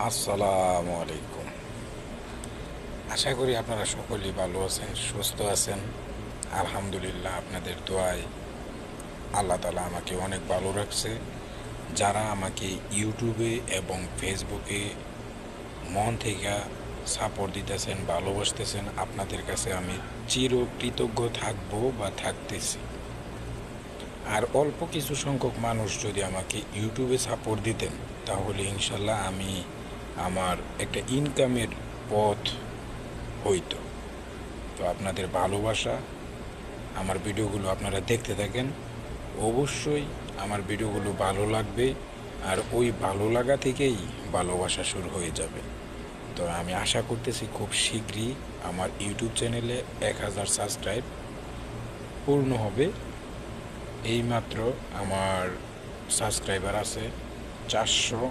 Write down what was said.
আসসালামু আলাইকুম। আশা করি আপনারা সকলেই ভালো আছেন, সুস্থ আছেন। আলহামদুলিল্লাহ, আপনাদের দোয়ায় আল্লাহ তাআলা আমাকে অনেক ভালো রাখছে। যারা আমাকে ইউটিউবে এবং ফেসবুকে মন থেকে সাপোর্ট দিতেছেন, ভালোবাসতেছেন, আপনাদের কাছে আমি চিরকৃতজ্ঞ থাকবো বা থাকতেছি। আর অল্প কিছু সংখ্যক মানুষ যদি আমাকে ইউটিউবে সাপোর্ট দিতেন, তাহলে ইনশাল্লাহ আমি আমার একটা ইনকামের পথ হইতো। তো আপনাদের ভালোবাসা, আমার ভিডিওগুলো আপনারা দেখতে থাকেন, অবশ্যই আমার ভিডিওগুলো ভালো লাগবে। আর ওই ভালো লাগা থেকেই ভালোবাসা শুরু হয়ে যাবে। তো আমি আশা করতেছি খুব শীঘ্রই আমার ইউটিউব চ্যানেলে 1000 সাবস্ক্রাইব পূর্ণ হবে। এইমাত্র আমার সাবস্ক্রাইবার আছে 400।